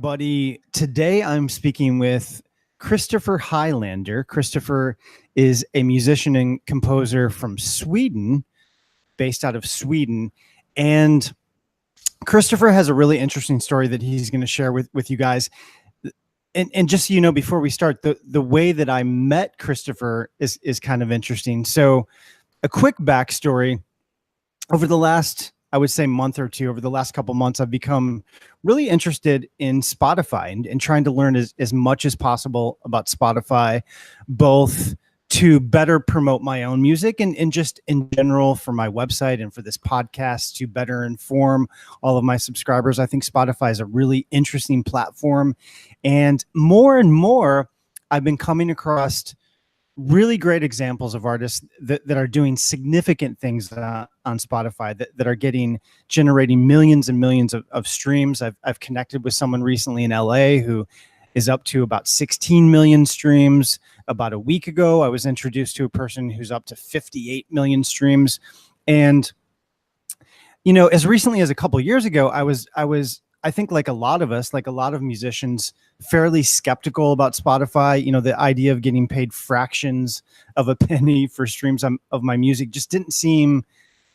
everybody. Today I'm speaking with Christopher Highlander. Christopher is a musician and composer from Sweden, based out of Sweden. And Christopher has a really interesting story that he's going to share with you guys. And just so you know, before we start, the way that I met Christopher is kind of interesting. So a quick backstory. Over the last, I would say, month or two, over the last couple months, I've become really interested in Spotify and trying to learn as much as possible about Spotify, both to better promote my own music and just in general for my website and for this podcast to better inform all of my subscribers. I think Spotify is a really interesting platform. And more, I've been coming across really great examples of artists that are doing significant things on Spotify that are generating millions and millions of streams. I've connected with someone recently in LA who is up to about 16 million streams. About a week ago, I was introduced to a person who's up to 58 million streams. And, you know, as recently as a couple of years ago, I think like a lot of us, like a lot of musicians, fairly skeptical about Spotify. You know, the idea of getting paid fractions of a penny for streams of my music just didn't seem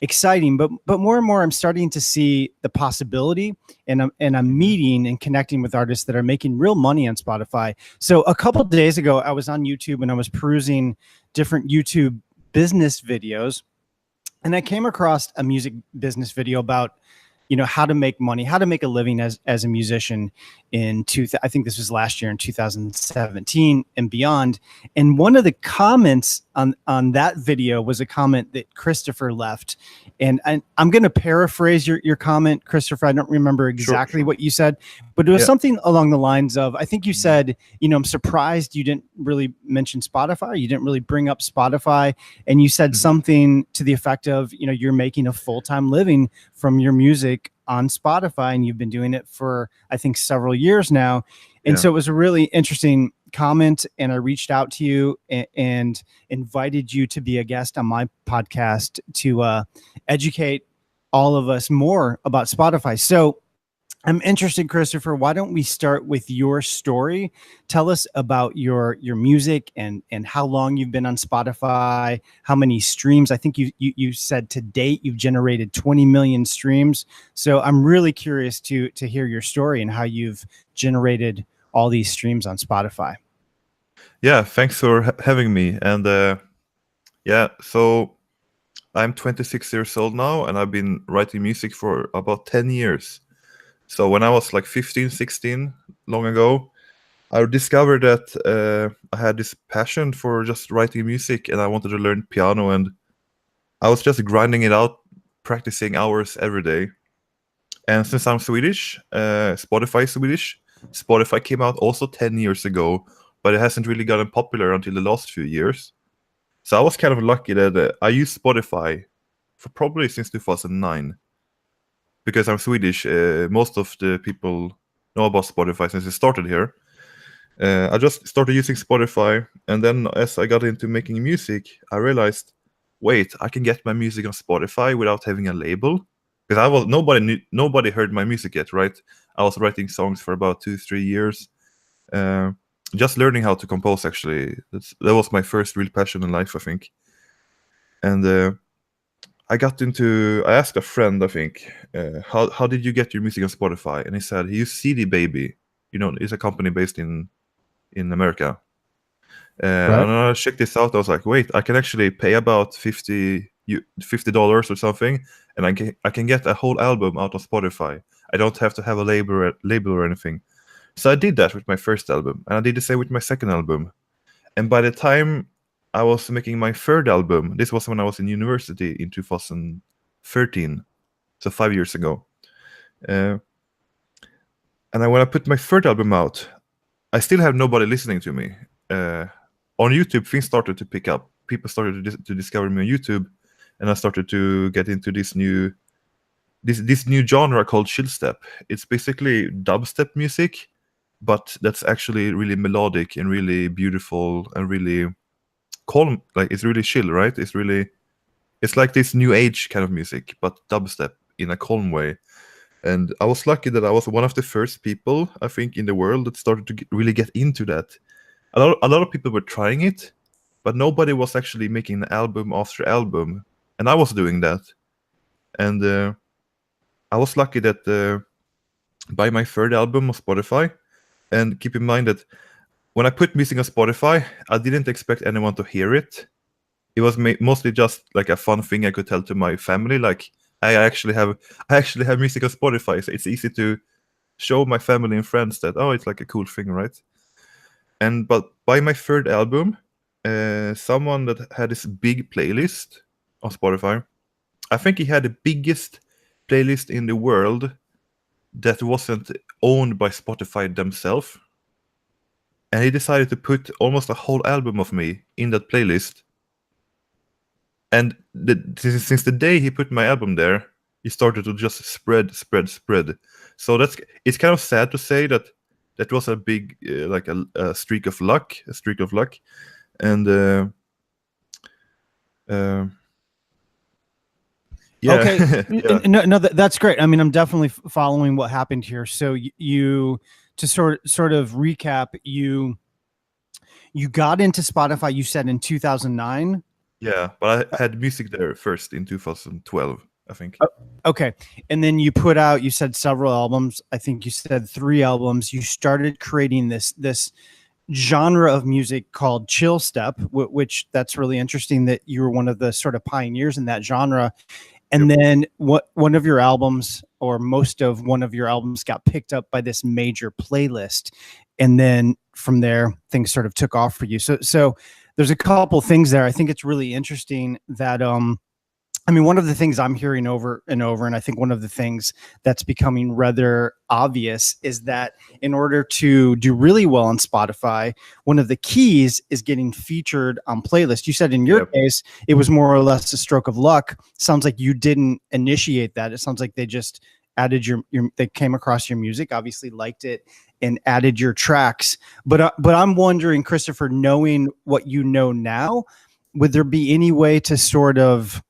exciting. But more and more, I'm starting to see the possibility, and I'm meeting and connecting with artists that are making real money on Spotify. So a couple of days ago, I was on YouTube and I was perusing different YouTube business videos, and I came across a music business video about, you know, how to make money, how to make a living as a musician I think this was last year in 2017 and beyond. And one of the comments on that video was a comment that Christopher left. And I'm going to paraphrase your comment, Christopher. I don't remember exactly what you said, but it was something along the lines of, I think you said, you know, I'm surprised you didn't really mention Spotify. You didn't really bring up Spotify. And you said something to the effect of, you know, you're making a full-time living from your music on Spotify, and you've been doing it for, I think, several years now. And so it was a really interesting comment, and I reached out to you and invited you to be a guest on my podcast to educate all of us more about Spotify. So I'm interested, Christopher, why don't we start with your story? Tell us about your music and how long you've been on Spotify, how many streams. I think you said to date you've generated 20 million streams. So I'm really curious to hear your story and how you've generated all these streams on Spotify. Yeah, thanks for having me. And so I'm 26 years old now, and I've been writing music for about 10 years. So when I was like 15, 16, long ago, I discovered that I had this passion for just writing music, and I wanted to learn piano, and I was just grinding it out, practicing hours every day. And since I'm Swedish, Spotify is Swedish. Spotify came out also 10 years ago, but it hasn't really gotten popular until the last few years. So I was kind of lucky that I used Spotify for probably since 2009. Because I'm Swedish, most of the people know about Spotify since it started here. I just started using Spotify, and then as I got into making music, I realized, wait, I can get my music on Spotify without having a label. Because nobody heard my music yet, right? I was writing songs for about 2-3 years, just learning how to compose. Actually, that was my first real passion in life, I think. And I asked a friend, I think, how did you get your music on Spotify? And he said he used CD Baby. You know, it's a company based in America. Right. And I checked this out. I was like, wait, I can actually pay about $50 or something, and I can get a whole album out of Spotify. I don't have to have a label or anything. So I did that with my first album, and I did the same with my second album. And by the time I was making my third album, this was when I was in university in 2013, so 5 years ago. And when I put my third album out, I still have nobody listening to me. On YouTube, things started to pick up. People started to discover me on YouTube, and I started to get into this new genre called chillstep. It's basically dubstep music, but that's actually really melodic and really beautiful and really calm. Like, it's really chill, right? It's like this new age kind of music, but dubstep in a calm way. And I was lucky that I was one of the first people, I think, in the world that started to really get into that. A lot of people were trying it, but nobody was actually making album after album, and I was doing that. And I was lucky that by my third album on Spotify, and keep in mind that when I put music on Spotify, I didn't expect anyone to hear it. It was mostly just like a fun thing I could tell to my family. Like I actually have music on Spotify, so it's easy to show my family and friends that it's like a cool thing, right? But by my third album, someone that had this big playlist on Spotify, I think he had the biggest playlist in the world that wasn't owned by Spotify themselves. And he decided to put almost a whole album of me in that playlist. And since the day he put my album there, he started to just spread. So it's kind of sad to say that that was a big like a streak of luck, and yeah. Okay. Yeah. No, that's great. I mean, I'm definitely following what happened here. So you to sort of recap, you got into Spotify, you said in 2009. Yeah, but I had music there first in 2012, I think. Okay. And then you put out, you said several albums. I think you said 3 albums. You started creating this genre of music called chill step, which that's really interesting that you were one of the sort of pioneers in that genre. And then one of your albums, or most of one of your albums, got picked up by this major playlist. And then from there, things sort of took off for you. So there's a couple things there. I think it's really interesting that, I mean, one of the things I'm hearing over and over, and I think one of the things that's becoming rather obvious, is that in order to do really well on Spotify, one of the keys is getting featured on playlists. You said in your case, it was more or less a stroke of luck. Sounds like you didn't initiate that. It sounds like they just added they came across your music, obviously liked it, and added your tracks. But I'm wondering, Christopher, knowing what you know now, would there be any way to sort of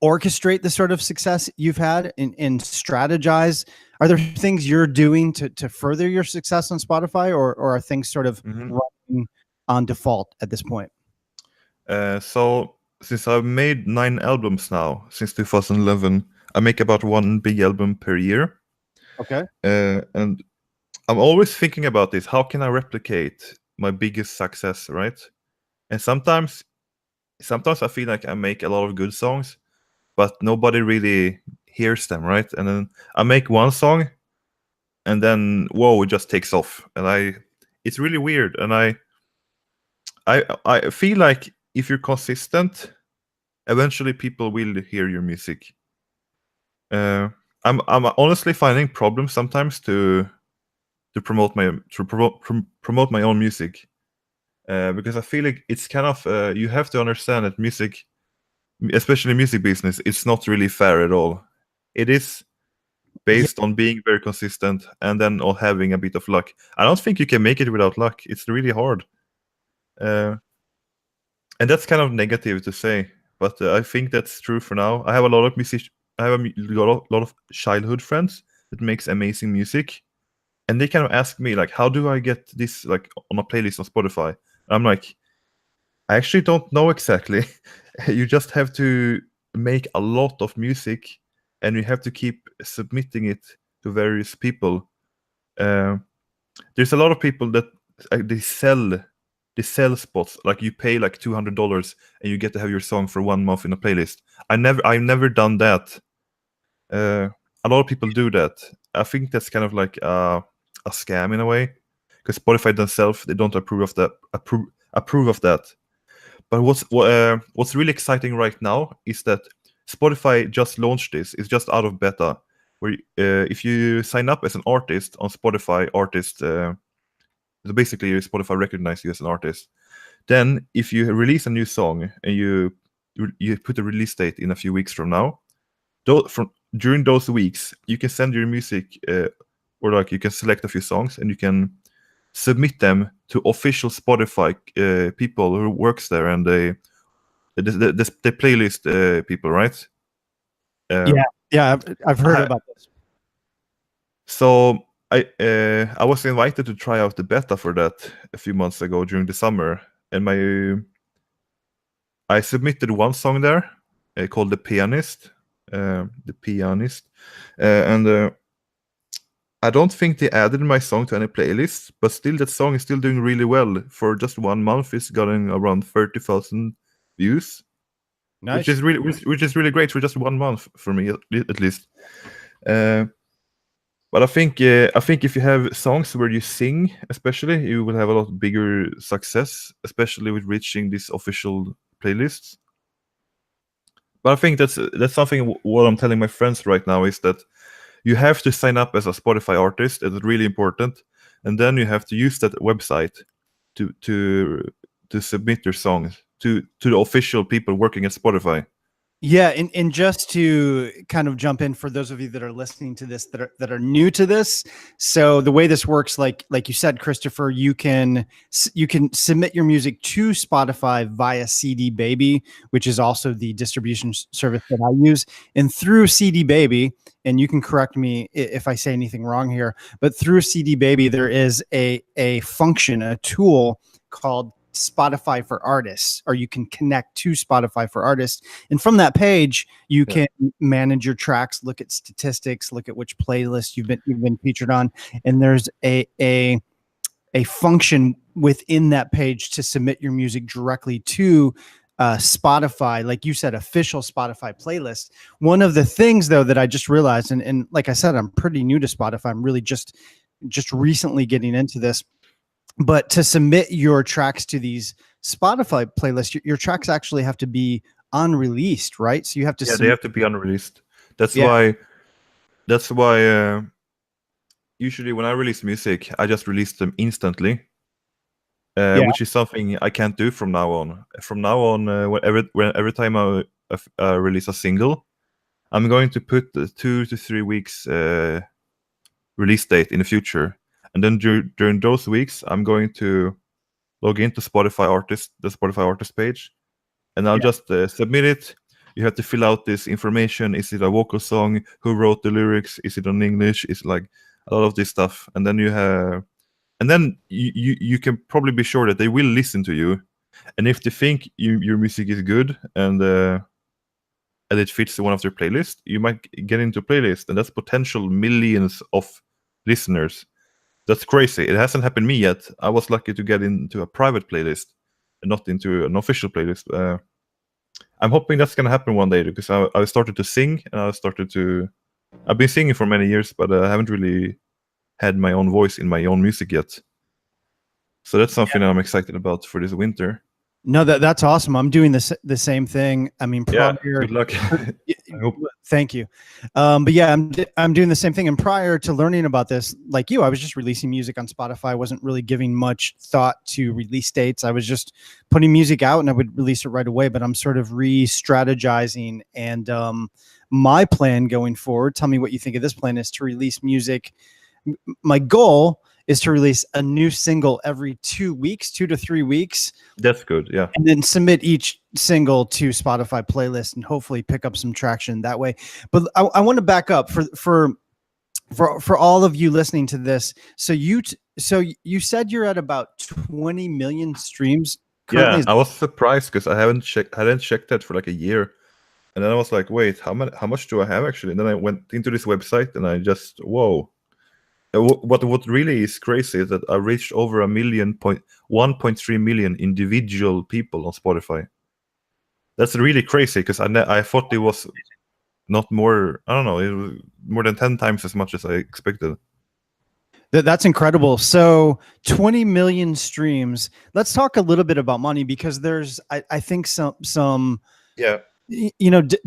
orchestrate the sort of success you've had and strategize? Are there things you're doing to further your success on Spotify, or are things sort of running on default at this point? So since I've made 9 albums now since 2011, I make about 1 big album per year. Okay. And I'm always thinking about this. How can I replicate my biggest success, right? And sometimes I feel like I make a lot of good songs, but nobody really hears them, right? And then I make one song, and then whoa, it just takes off, and it's really weird. And I feel like if you're consistent, eventually people will hear your music. I'm honestly finding problems sometimes to promote my own music, because I feel like it's kind of you have to understand that music, especially music business, it's not really fair at all. It is based on being very consistent and then on having a bit of luck. I don't think you can make it without luck. It's really hard. And that's kind of negative to say, but I think that's true for now. I have a lot of lot of childhood friends that makes amazing music, and they kind of ask me like, how do I get this like on a playlist on Spotify? I'm like, I actually don't know exactly. You just have to make a lot of music, and you have to keep submitting it to various people. There's a lot of people that they sell spots. Like you pay like $200 and you get to have your song for 1 month in a playlist. I've never done that. A lot of people do that. I think that's kind of like a scam in a way, because Spotify themselves, they don't approve of that. But what's really exciting right now is that Spotify just launched this. It's just out of beta, where if you sign up as an artist on Spotify, so basically Spotify recognizes you as an artist. Then if you release a new song and you put a release date in a few weeks from now, during those weeks you can send your music, or like you can select a few songs and you can submit them to official Spotify people who works there, and the playlist people, right? Yeah, I've heard about this. So I was invited to try out the beta for that a few months ago during the summer, and I submitted one song there called "The Pianist," and I don't think they added my song to any playlist, but still, that song is still doing really well. For just 1 month, it's gotten around 30,000 views, Nice. which is really great for just 1 month for me at least. But I think if you have songs where you sing, especially, you will have a lot bigger success, especially with reaching these official playlists. But I think that's something. What I'm telling my friends right now is that you have to sign up as a Spotify artist. It's really important, and then you have to use that website to submit your songs to the official people working at Spotify. Yeah, and just to kind of jump in for those of you that are listening to this that are new to this, so the way this works, like you said, Christopher, you can submit your music to Spotify via CD Baby, which is also the distribution service that I use, and through CD Baby, and you can correct me if I say anything wrong here, but through CD Baby there is a function, a tool called Spotify for Artists, or you can connect to Spotify for Artists. And from that page, you can manage your tracks, look at statistics, look at which playlist you've been featured on. And there's a function within that page to submit your music directly to Spotify, like you said, official Spotify playlist. One of the things though that I just realized, and like I said, I'm pretty new to Spotify. I'm really just recently getting into this. But to submit your tracks to these Spotify playlists, your tracks actually have to be unreleased, right? So you have to. Yeah, they have to be unreleased. That's why. Usually, when I release music, I just release them instantly, which is something I can't do from now on. From now on, every time I release a single, I'm going to put the 2 to 3 weeks release date in the future. And then during those weeks, I'm going to log into the Spotify artist page, and I'll just submit it. You have to fill out this information. Is it a vocal song? Who wrote the lyrics? Is it in English? It's like a lot of this stuff. And then you can probably be sure that they will listen to you. And if they think your music is good and it fits one of their playlists, you might get into a playlist, and that's potential millions of listeners. That's crazy. It hasn't happened to me yet. I was lucky to get into a private playlist and not into an official playlist. I'm hoping that's going to happen one day, because I started to sing, and I've been singing for many years, but I haven't really had my own voice in my own music yet. So that's something I'm excited about for this winter. No, that's awesome. I'm doing the same thing. I mean, good luck. Thank you. But yeah, I'm doing the same thing. And prior to learning about this, like you, I was just releasing music on Spotify. I wasn't really giving much thought to release dates. I was just putting music out, and I would release it right away. But I'm sort of re-strategizing, and my plan going forward, tell me what you think of this plan, is to release music. My goal is to release a new single every 2 weeks, 2 to 3 weeks. That's good, yeah. And then submit each single to Spotify playlist and hopefully pick up some traction that way. But I want to back up for all of you listening to this. So you said you're at about 20 million streams currently. Yeah, I was surprised because I hadn't checked that for like a year. And then I was like, wait, how much do I have actually? And then I went into this website and I just, whoa. What really is crazy is that I reached over 1.3 million individual people on Spotify. That's really crazy, because I thought it was not more. I don't know. It was more than 10 times as much as I expected. That's incredible. So 20 million streams. Let's talk a little bit about money, because there's I think some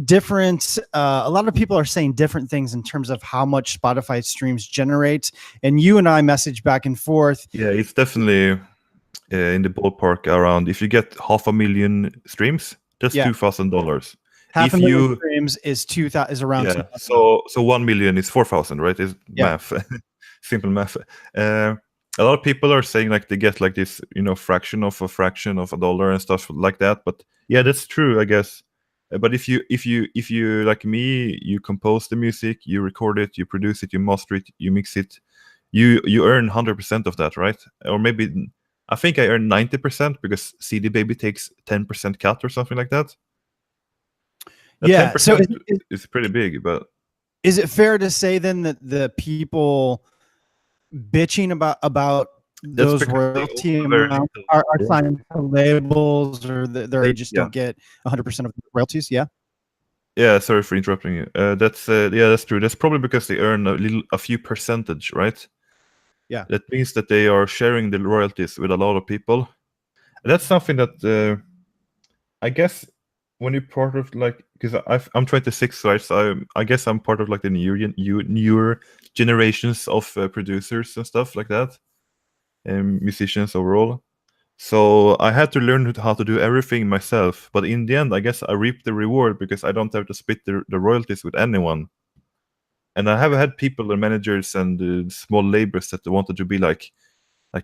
different a lot of people are saying different things in terms of how much Spotify streams generate, and you and I message back and forth. Yeah, it's definitely in the ballpark around, if you get 500,000 streams, that's $2,000. $500,000 streams is around 2,000. So 1 million is 4,000, right? Is math. Simple math. A lot of people are saying like they get like this, fraction of a dollar and stuff like that. But yeah, that's true, I guess. But if you like me, you compose the music, you record it, you produce it, you master it, you mix it, you earn 100% of that, right? Or maybe I think I earn 90% because CD Baby takes 10% cut or something like that. That Yeah. So 10% is pretty big, but is it fair to say then that the people bitching about that's those because they royalty own very amounts little. are signed to labels, or they just Yeah. don't get 100% of the royalties? Yeah. Yeah, sorry for interrupting you. That's yeah, that's true. That's probably because they earn a few percentage, right? Yeah. That means that they are sharing the royalties with a lot of people. And that's something that I guess when you're part of like, because I'm 26, right? So I guess I'm part of like the newer generations of producers and stuff like that, and musicians overall. So I had to learn how to do everything myself. But in the end, I guess I reap the reward because I don't have to split the royalties with anyone. And I have had people and managers and small labels that wanted to be like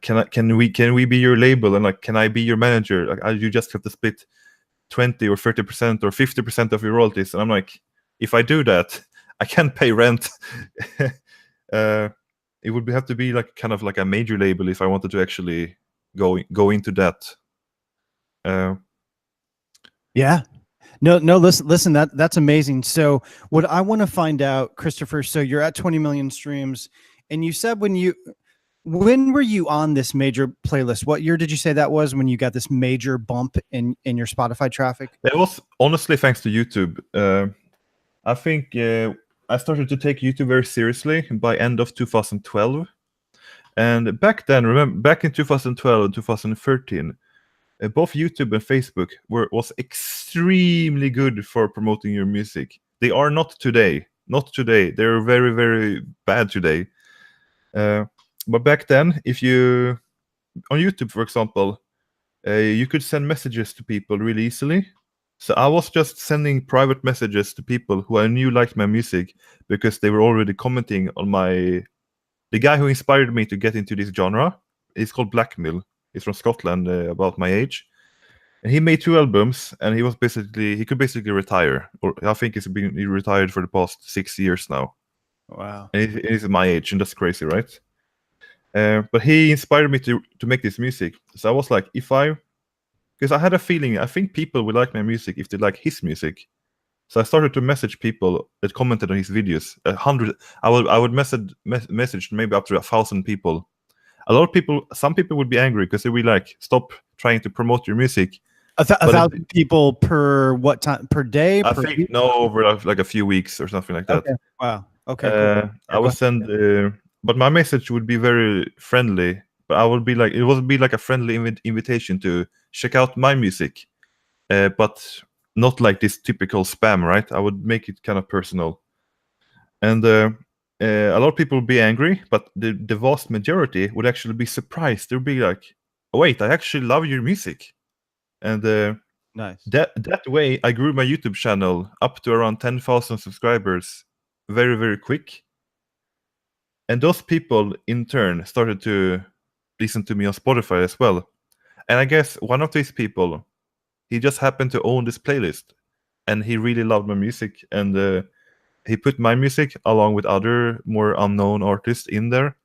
can we be your label, and like, can I be your manager? Like, you just have to split 20 or 30% or 50% of your royalties. And I'm like, if I do that, I can't pay rent. It would have to be like kind of like a major label if I wanted to actually go into that. Yeah. No, listen, that's amazing. So what I want to find out, Christopher, so you're at 20 million streams, and you said when were you on this major playlist? What year did you say that was when you got this major bump in your Spotify traffic? It was honestly thanks to YouTube. I think I started to take YouTube very seriously by end of 2012. And back then, remember, back in 2012 and 2013, both YouTube and Facebook was extremely good for promoting your music. They are not today. Not today. They're very, very bad today. But back then, if you on YouTube, for example, you could send messages to people really easily. So I was just sending private messages to people who I knew liked my music because they were already commenting on my. The guy who inspired me to get into this genre is called Blackmill. He's from Scotland, about my age. And he made 2 albums, and he could basically retire. Or I think he retired for the past 6 years now. Wow. And he's my age, and that's crazy, right? But he inspired me to make this music. So I was like, because I had a feeling, I think people would like my music if they like his music. So I started to message people that commented on his videos. 100, I would message maybe up to 1,000 people. A lot of people, some people would be angry because they would be like, stop trying to promote your music. 1,000 people per what time per day? I think week? No, over like a few weeks or something like that. Okay. Wow. Okay. Cool. I would send, but my message would be very friendly. But I would be like, it would be like a friendly invitation to check out my music, but not like this typical spam, right? I would make it kind of personal. And a lot of people would be angry, but the vast majority would actually be surprised. They'd be like, oh, wait, I actually love your music. And nice. That way, I grew my YouTube channel up to around 10,000 subscribers very, very quick. And those people, in turn, started to listen to me on Spotify as well. And I guess one of these people, he just happened to own this playlist, and he really loved my music, and he put my music along with other more unknown artists in there,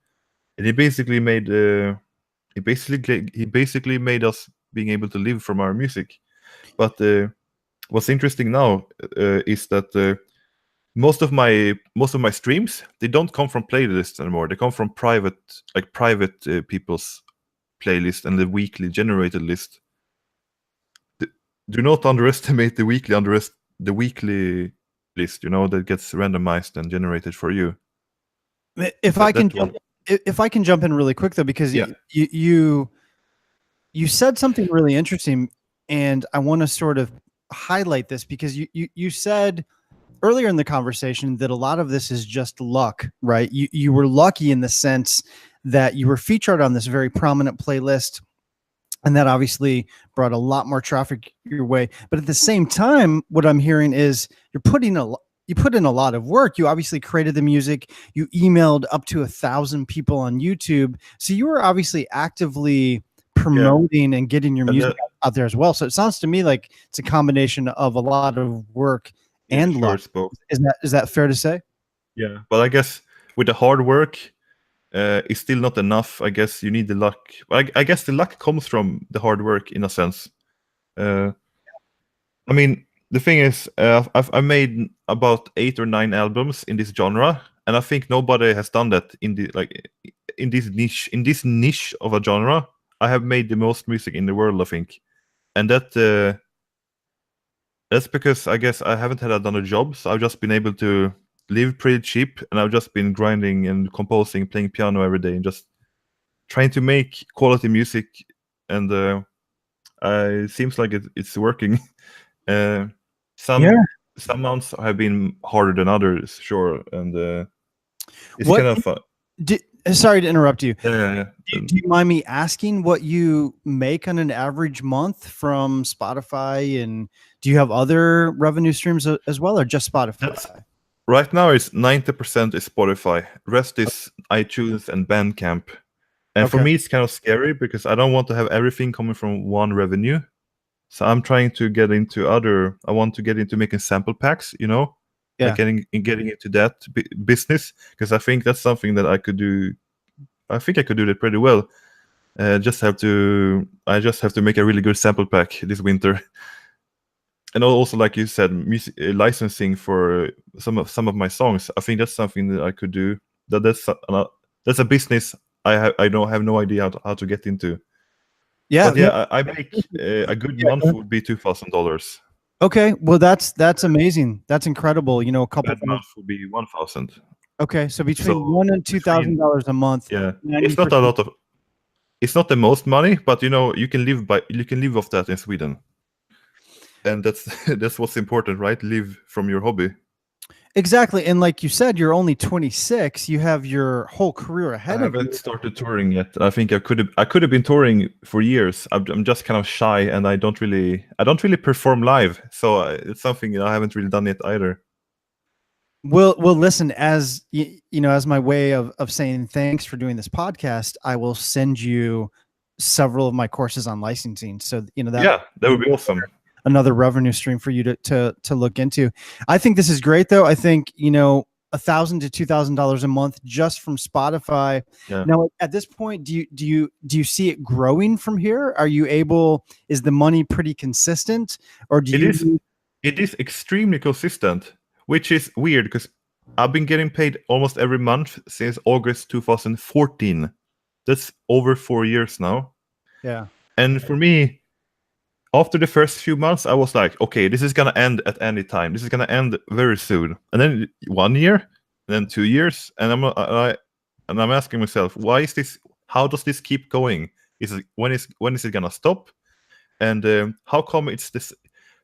and he basically made us being able to live from our music. But what's interesting now is that most of my streams, they don't come from playlists anymore. They come from private people's playlist and the weekly generated list. Do not underestimate the weekly list, that gets randomized and generated for you. If I can jump in really quick though, because you said something really interesting, and I want to sort of highlight this because you said earlier in the conversation that a lot of this is just luck, right? You were lucky in the sense that you were featured on this very prominent playlist, and that obviously brought a lot more traffic your way. But at the same time, what I'm hearing is you put in a lot of work. You obviously created the music. You emailed up to 1,000 people on YouTube. So you were obviously actively promoting and getting your music out there as well. So it sounds to me like it's a combination of a lot of work and Sure, luck. it's both. Is that fair to say? Yeah, but I guess with the hard work, it's still not enough. I guess you need the luck. I guess the luck comes from the hard work in a sense. I mean, the thing is, I've made about 8 or 9 albums in this genre, and I think nobody has done that in this niche of a genre. I have made the most music in the world, I think, and that's because I guess I haven't had a job, so I've just been able to live pretty cheap, and I've just been grinding and composing, playing piano every day, and just trying to make quality music. And it seems like it's working. Some months have been harder than others, sure, and it's What- kind of fun. Sorry to interrupt you. Yeah. Do you mind me asking what you make on an average month from Spotify? And do you have other revenue streams as well, or just Spotify? Right now, it's 90% is Spotify. Rest is iTunes and Bandcamp. And for Okay. me, it's kind of scary because I don't want to have everything coming from one revenue. So I'm trying to get into I want to get into making sample packs, Yeah. like getting into that business, because I think that's something that I could do. I think I could do that pretty well. I just have to make a really good sample pack this winter. And also, like you said, licensing for some of my songs. I think that's something that I could do. That's a business I don't have no idea how to get into. Yeah. But yeah, I make a good month would be $2,000. Okay. Well, that's amazing. That's incredible. A couple Bad month would be 1,000. Okay, so between So $1,000 and $2,000 a month. Yeah, it's not a lot of. It's not the most money, but you can live off that in Sweden, and that's what's important, right? Live from your hobby. Exactly, and like you said, you're only 26. You have your whole career I ahead of you. haven't started touring yet. I think I could have been touring for years. I'm just kind of shy, and I don't really perform live, so it's something that I haven't really done yet either. Well, listen, as as my way of saying thanks for doing this podcast, I will send you several of my courses on licensing. So that would be awesome. Another revenue stream for you to look into. I think this is great, though. I think $1,000 to $2,000 a month just from Spotify. Yeah. Now, at this point, do you see it growing from here? Are you able? Is the money pretty consistent, or do you? It is extremely consistent, which is weird because I've been getting paid almost every month since August 2014. That's over 4 years now. Yeah. And for me, after the first few months, I was like, okay, this is gonna end at any time. This is gonna end very soon. And then 1 year, and then 2 years, and I'm asking myself, why is this? How does this keep going? When is it gonna stop? And how come it's this?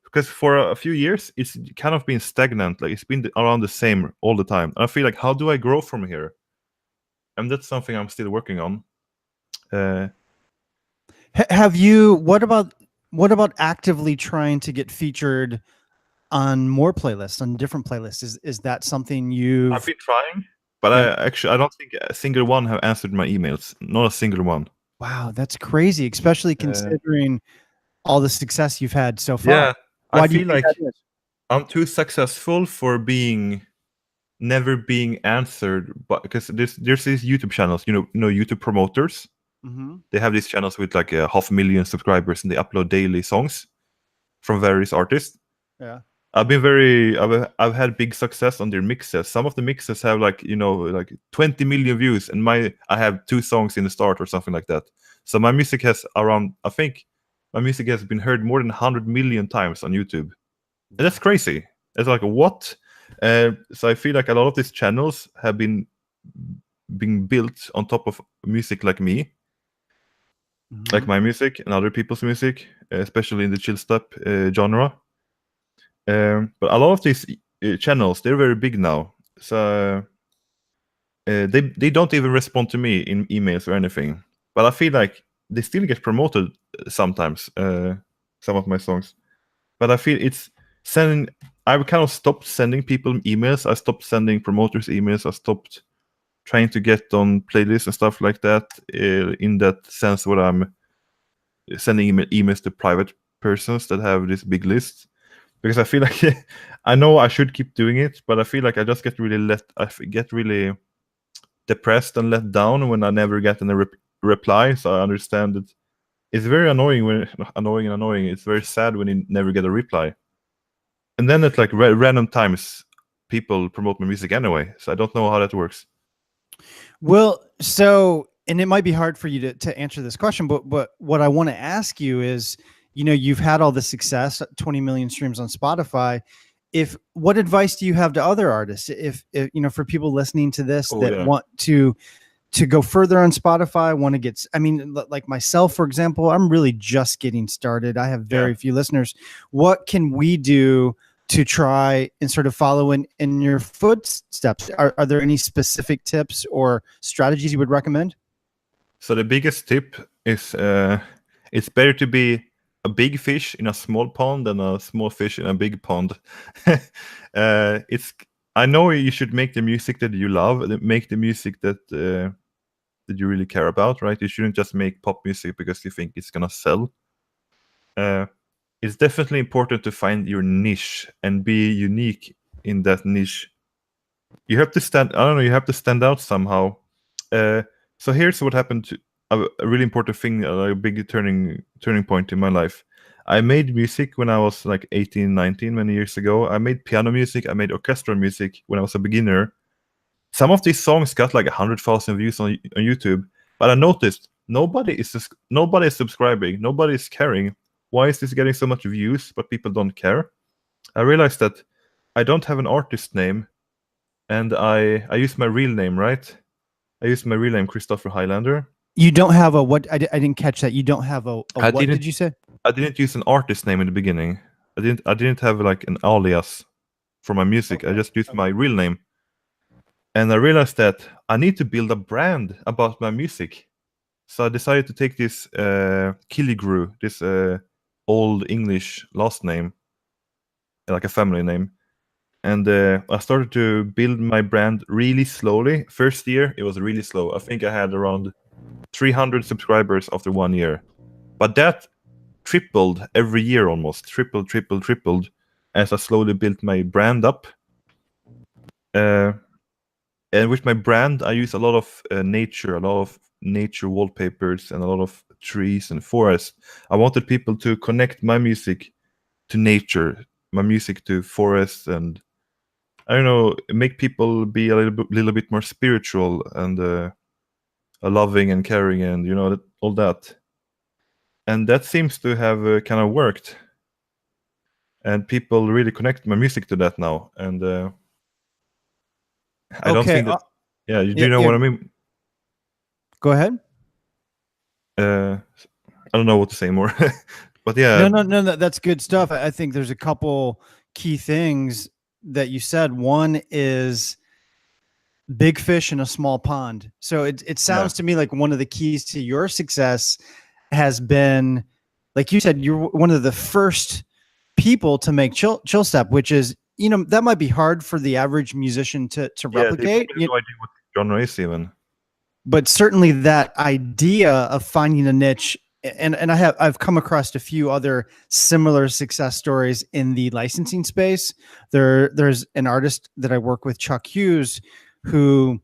Because for a few years, it's kind of been stagnant. Like it's been around the same all the time. And I feel like, how do I grow from here? And that's something I'm still working on. Have you? What about actively trying to get featured on more playlists, on different playlists? Is that something you've? I've been trying, but I don't think a single one have answered my emails. Not a single one. Wow, that's crazy, especially considering all the success you've had so far. Yeah, Why I do you feel think like that is? I'm too successful for never being answered. But because there's these YouTube channels, YouTube promoters. Mm-hmm. They have these channels with like 500,000 subscribers, and they upload daily songs from various artists. Yeah, I've had big success on their mixes. Some of the mixes have like 20 million views, and I have 2 songs in the start or something like that. So my music has I think my music has been heard more than 100 million times on YouTube, and that's crazy. It's like, what? So I feel like a lot of these channels have been being built on top of music like me. Mm-hmm. Like my music and other people's music, especially in the chill step genre. But a lot of these channels, they're very big now, so they don't even respond to me in emails or anything. But I feel like they still get promoted sometimes, some of my songs. But I feel it's sending. I kind of stopped sending people emails. I stopped sending promoters emails. I stopped trying to get on playlists and stuff like that, in that sense where I'm sending emails to private persons that have this big list, because I feel like I know I should keep doing it, but I feel like I just get really depressed and let down when I never get any reply. So I understand that it's very annoying annoying. It's very sad when you never get a reply. And then at like random times, people promote my music anyway. So I don't know how that works. Well, so, and it might be hard for you to answer this question, but what I want to ask you is, you've had all the success, 20 million streams on Spotify. What advice do you have to other artists? If for people listening to this want to go further on Spotify, want to get, like myself, for example, I'm really just getting started. I have very few listeners. What can we do to try and sort of follow in your footsteps? Are there any specific tips or strategies you would recommend? So the biggest tip is it's better to be a big fish in a small pond than a small fish in a big pond. I know you should make the music that you love, make the music that you really care about, right? You shouldn't just make pop music because you think it's gonna sell. It's definitely important to find your niche and be unique in that niche. You have to stand out somehow. So here's what happened to a really important thing, a big turning point in my life. I made music when I was like 18, 19, many years ago. I made piano music, I made orchestral music when I was a beginner. Some of these songs got like 100,000 views on YouTube, but I noticed nobody is subscribing, nobody is caring. Why is this getting so much views, but people don't care? I realized that I don't have an artist name, and I use my real name, right? I use my real name, Christopher Highlander. You don't have a what? I didn't catch that. You don't have a what did you say? I didn't use an artist name in the beginning. I didn't have like an alias for my music. Okay. I just used my real name. And I realized that I need to build a brand about my music. So I decided to take this Killigrew, this old English last name, like a family name. And I started to build my brand really slowly. First year, it was really slow. I think I had around 300 subscribers after 1 year. But that tripled every year almost. Tripled as I slowly built my brand up. And with my brand, I use a lot of nature wallpapers and a lot of trees and forests. I wanted people to connect my music to nature, my music to forests, and I don't know, make people be a little bit more spiritual and loving and caring, and all that. And that seems to have kind of worked. And people really connect my music to that now. And I don't think that. Yeah, do you know what I mean? Go ahead. I don't know what to say more, but yeah. No, that's good stuff. I think there's a couple key things that you said. One is big fish in a small pond. So it sounds to me like one of the keys to your success has been, like you said, you're one of the first people to make chill step, which is, that might be hard for the average musician to replicate. They have no idea what genre is even. But certainly that idea of finding a niche, and I've come across a few other similar success stories in the licensing space. There's an artist that I work with, Chuck Hughes, who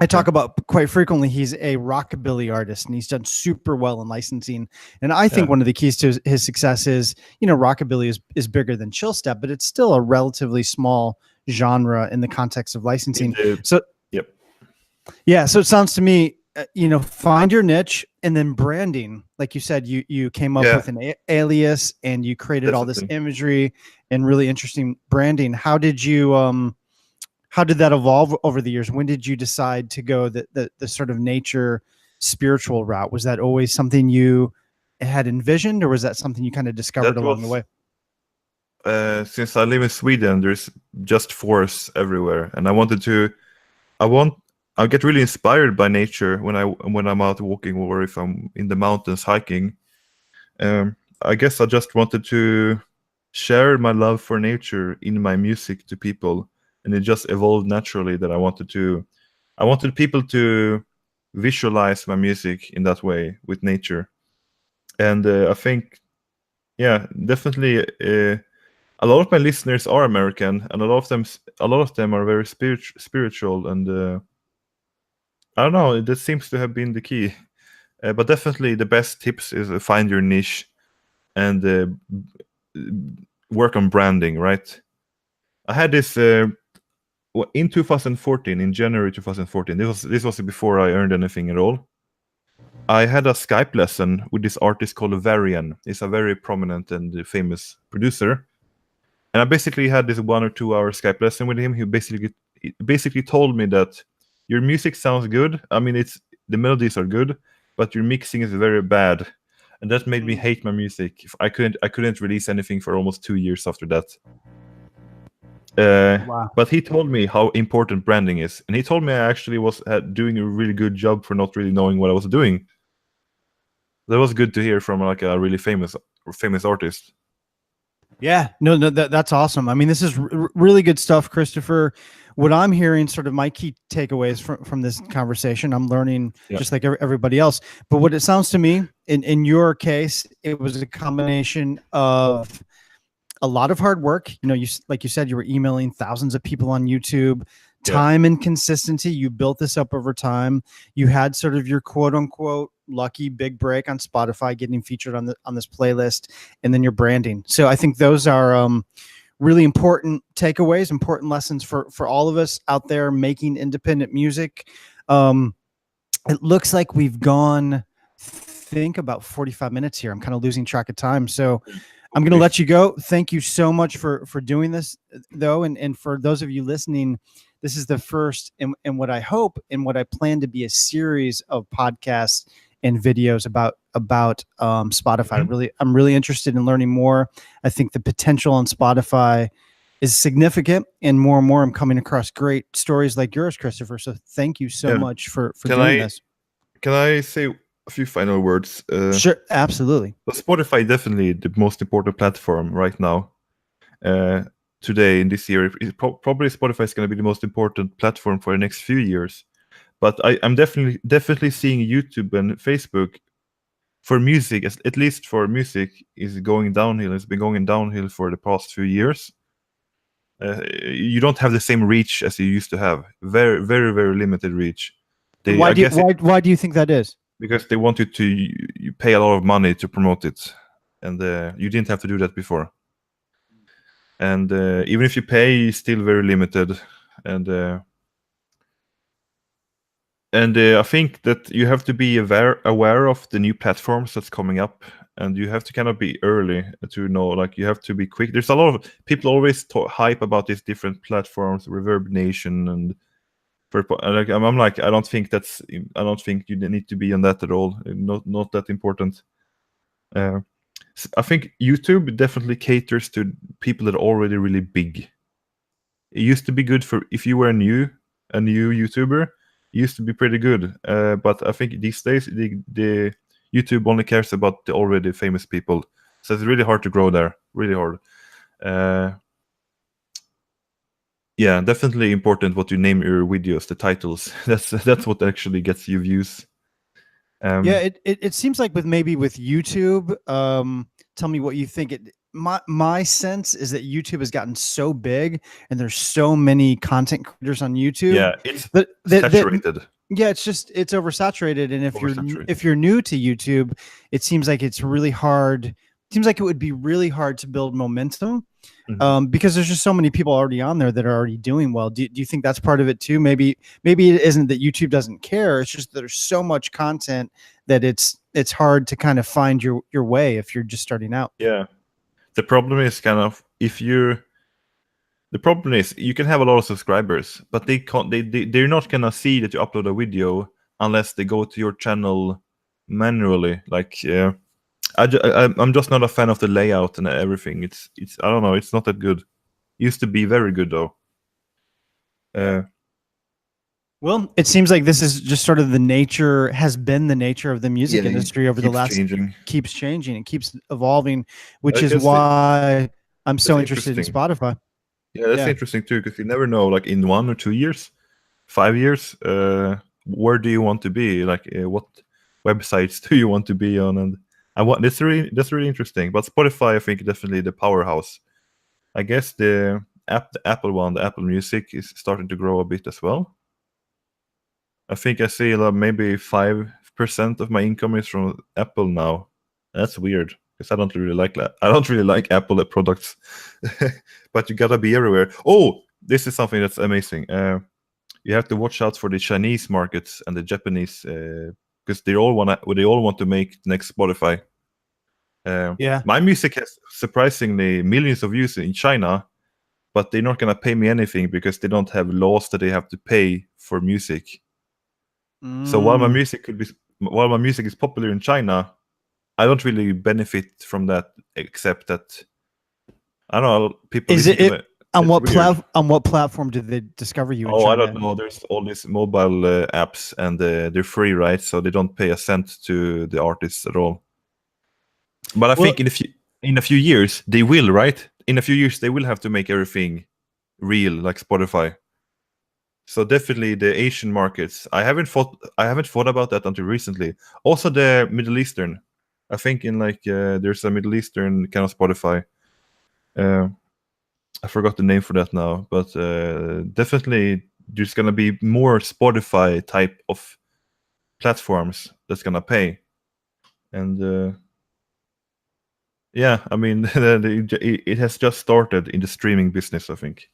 I talk about quite frequently. He's a rockabilly artist, and he's done super well in licensing. And I think one of the keys to his success is, rockabilly is bigger than chill step, but it's still a relatively small genre in the context of licensing. So it sounds to me, find your niche, and then branding. Like you said, you came up with an alias, and you created all this imagery and really interesting branding. How did that evolve over the years? When did you decide to go the sort of nature spiritual route? Was that always something you had envisioned, or was that something you kind of discovered along the way? Since I live in Sweden, there's just forests everywhere, and I get really inspired by nature when I'm out walking, or if I'm in the mountains hiking. I guess I just wanted to share my love for nature in my music to people. And it just evolved naturally that I wanted people to visualize my music in that way with nature. And I think, yeah, definitely, a lot of my listeners are American, and a lot of them are very spiritual, and I don't know. That seems to have been the key. But definitely, the best tips is find your niche and work on branding. Right. I had this in 2014, in January 2014. This was before I earned anything at all. I had a Skype lesson with this artist called Varian. He's a very prominent and famous producer. And I basically had this 1 or 2 hour Skype lesson with him. He basically told me that your music sounds good. I mean, the melodies are good, but your mixing is very bad, and that made me hate my music. I couldn't release anything for almost 2 years after that. Wow. But he told me how important branding is, and he told me I actually was doing a really good job for not really knowing what I was doing. That was good to hear from like a really famous artist. Yeah, no, that's awesome. I mean, this is really good stuff, Christopher. What I'm hearing, sort of my key takeaways from this conversation, I'm learning just like everybody else. But what it sounds to me, in your case, it was a combination of a lot of hard work. You know, like you said, you were emailing thousands of people on YouTube. Time and consistency. You built this up over time. You had sort of your quote unquote lucky big break on Spotify, getting featured on this playlist, and then your branding. So I think those are really important takeaways, important lessons for all of us out there making independent music. It looks like we've gone, think, about 45 minutes here. I'm kind of losing track of time. So I'm going to let you go. Thank you so much for doing this, though. And for those of you listening, this is the first and what I hope and what I plan to be a series of podcasts and videos about Spotify. I'm really interested in learning more. I think the potential on Spotify is significant, and more I'm coming across great stories like yours, Christopher. So thank you so much for doing this. Can I say a few final words? Sure, absolutely. Spotify definitely the most important platform right now. Today in this year, probably Spotify is going to be the most important platform for the next few years. But I'm definitely seeing YouTube and Facebook for music, at least for music, is going downhill. It's been going downhill for the past few years. You don't have the same reach as you used to have. Very, very, very limited reach. Why do you think that is? Because they want you to pay a lot of money to promote it, and you didn't have to do that before. And even if you pay, it's still very limited. And I think that you have to be aware of the new platforms that's coming up, and you have to kind of be early to know. Like, you have to be quick. There's a lot of people always hype about these different platforms, Reverb Nation, and I'm like, I don't think you need to be on that at all. Not that important. I think YouTube definitely caters to people that are already really big. It used to be good for if you were a new YouTuber. It used to be pretty good, but I think these days the YouTube only cares about the already famous people, so it's really hard to grow there. Really hard. Yeah, definitely important what you name your videos, the titles. That's what actually gets you views. Yeah, it seems like with YouTube. Tell me what you think. My sense is that YouTube has gotten so big, and there's so many content creators on YouTube. Yeah, it's saturated. It's oversaturated, and if you're new to YouTube, it seems like it's really hard. It seems like it would be really hard to build momentum, because there's just so many people already on there that are already doing well. Do you think that's part of it too? Maybe it isn't that YouTube doesn't care. It's just that there's so much content that it's hard to kind of find your way if you're just starting out. Yeah. The problem is you can have a lot of subscribers, but they're not gonna see that you upload a video unless they go to your channel manually. Like, I'm just not a fan of the layout and everything. It's I don't know. It's not that good. It used to be very good though. Well, it seems like this is just sort of has been the nature of the music industry over the last keeps changing and keeps evolving, which is why I'm so interested in Spotify. Yeah, that's interesting too, because you never know, like in 1 or 2 years, 5 years, where do you want to be? Like, what websites do you want to be on? And That's really interesting. But Spotify, I think, definitely the powerhouse. I guess the Apple one, the Apple Music, is starting to grow a bit as well. I think I see maybe 5% of my income is from Apple now. That's weird because I don't really like that. I don't really like Apple products, but you gotta be everywhere. Oh, this is something that's amazing. You have to watch out for the Chinese markets and the Japanese because they all want to make the next Spotify. Yeah. My music has surprisingly millions of views in China, but they're not gonna pay me anything because they don't have laws that they have to pay for music. So while my music is popular in China, I don't really benefit from that, except that I don't know people. Is listen to it on It's what platform did they discover you in Oh, I China? don't know. There's all these mobile apps, and they're free, right? So they don't pay a cent to the artists at all. But I Well- think in a few years they will, right? In a few years they will have to make everything real, like Spotify. So definitely the Asian markets. I haven't thought about that until recently. Also the Middle Eastern. I think in there's a Middle Eastern kind of Spotify. I forgot the name for that now, but definitely there's gonna be more Spotify type of platforms that's gonna pay, and yeah, I mean it has just started in the streaming business, I think.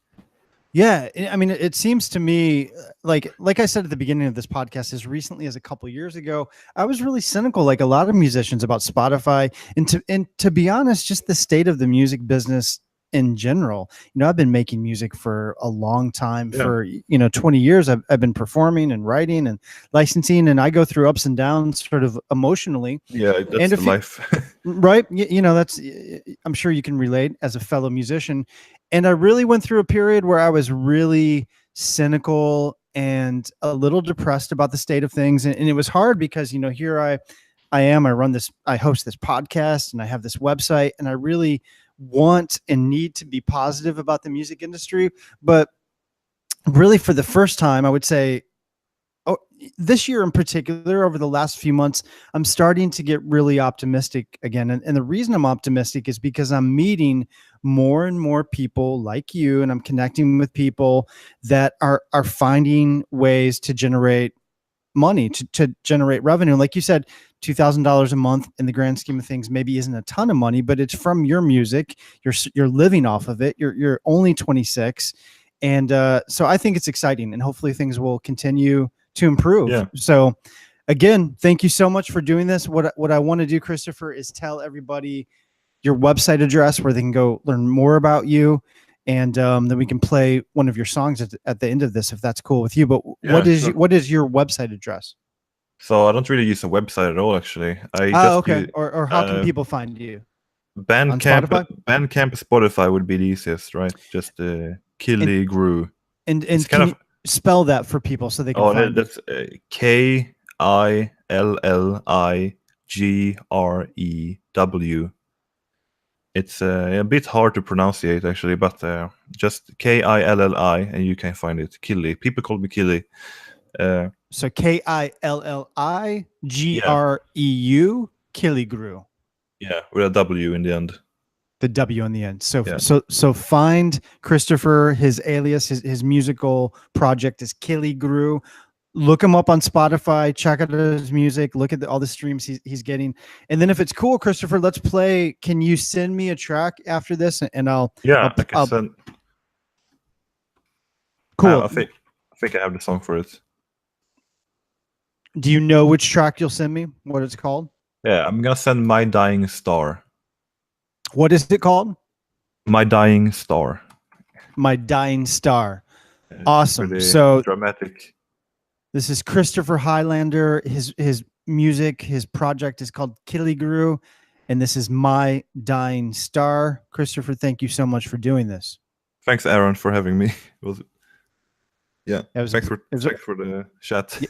Yeah, I mean, it seems to me like I said at the beginning of this podcast, as recently as a couple years ago, I was really cynical, like a lot of musicians, about Spotify, and to be honest, just the state of the music business in general. I've been making music for a long time. Yeah. For 20 years, I've been performing and writing and licensing, and I go through ups and downs, sort of emotionally. Yeah, that's And the if you- life. Right, that's, I'm sure you can relate as a fellow musician. And I really went through a period where I was really cynical and a little depressed about the state of things, and it was hard because here I am, I host this podcast, and I have this website, and I really want and need to be positive about the music industry. But really, for the first time, I would say, this year in particular, over the last few months, I'm starting to get really optimistic again. And the reason I'm optimistic is because I'm meeting more and more people like you, and I'm connecting with people that are finding ways to generate money, to generate revenue. Like you said, $2,000 a month in the grand scheme of things maybe isn't a ton of money, but it's from your music. You're living off of it. You're only 26. And so I think it's exciting, and hopefully things will continue to improve. Yeah. So again, thank you so much for doing this. What I want to do, Christopher, is tell everybody your website address where they can go learn more about you, and then we can play one of your songs at the end of this, if that's cool with you. But Yeah, sure. what is your website address? So I don't really use a website at all, actually. Okay. Or how can people find you? Bandcamp, Spotify? Bandcamp, Spotify would be the easiest, right? Just Killy Grew. And It's can kind you spell that for people so they can find it? that's KILLIGREW. It's a bit hard to pronunciate, actually, but just KILLI, and you can find it. Killy. People call me Killy. So KILLIGREU, Killigrew. Yeah, with a W in the end. The W on the end. So Yeah. so find Christopher. His alias, his musical project is Killigrew. Look him up on Spotify. Check out his music. Look at all the streams he's getting. And then if it's cool, Christopher, let's play. Can you send me a track after this? And I'll Yeah, I can send. Cool. I think I have the song for it. Do you know which track you'll send me? What it's called? Yeah, I'm gonna send My Dying Star. What is it called? My Dying Star. My Dying Star. It's Awesome. pretty So dramatic. this is Christopher Highlander. His music, his project is called Killigrew, and this is My Dying Star. Christopher, thank you so much for doing this. Thanks, Aaron, for having me. Thanks for the chat.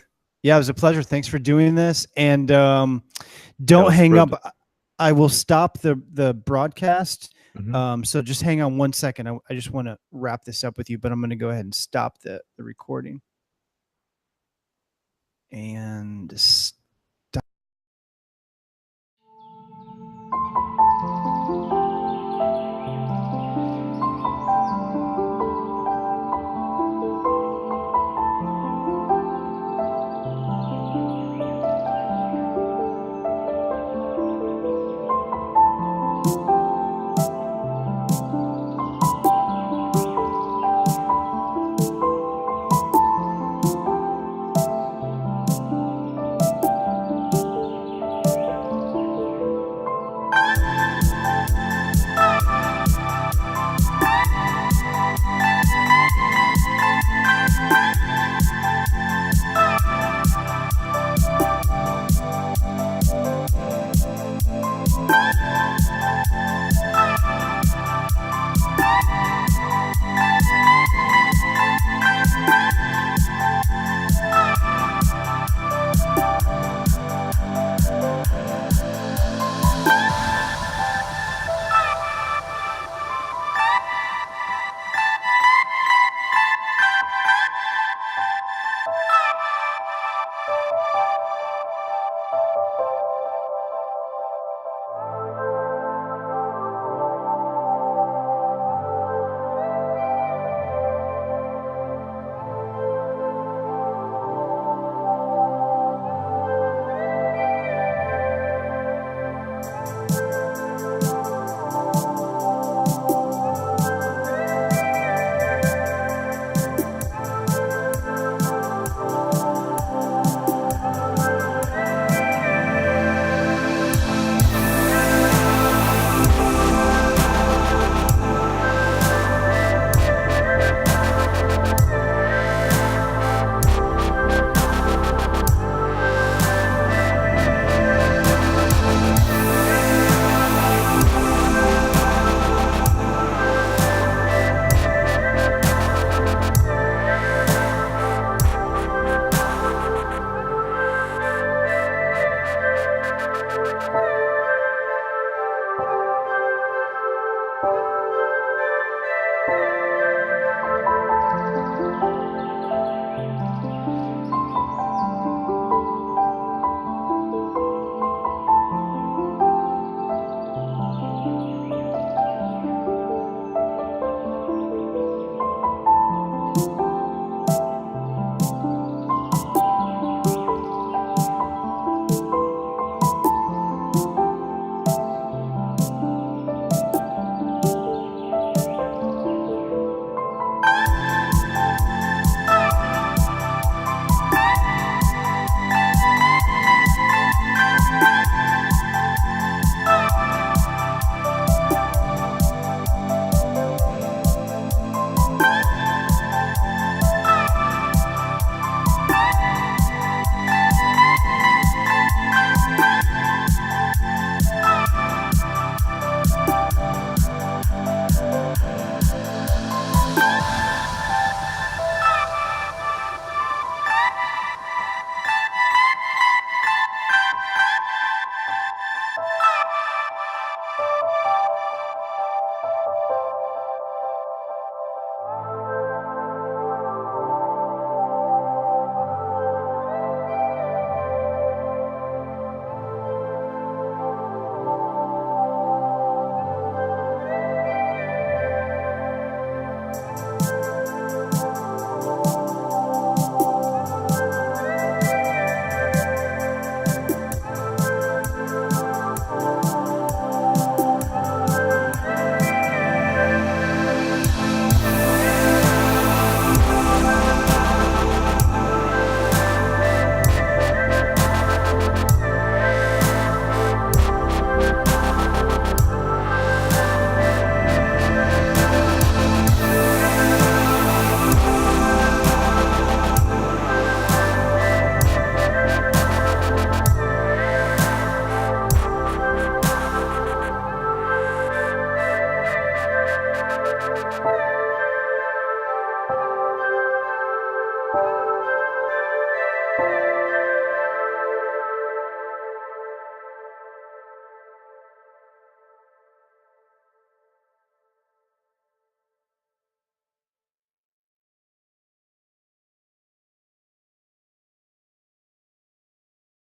Yeah, it was a pleasure. Thanks for doing this. And don't hang up. I will stop the broadcast. Mm-hmm. So just hang on 1 second. I just want to wrap this up with you, but I'm going to go ahead and stop the recording. And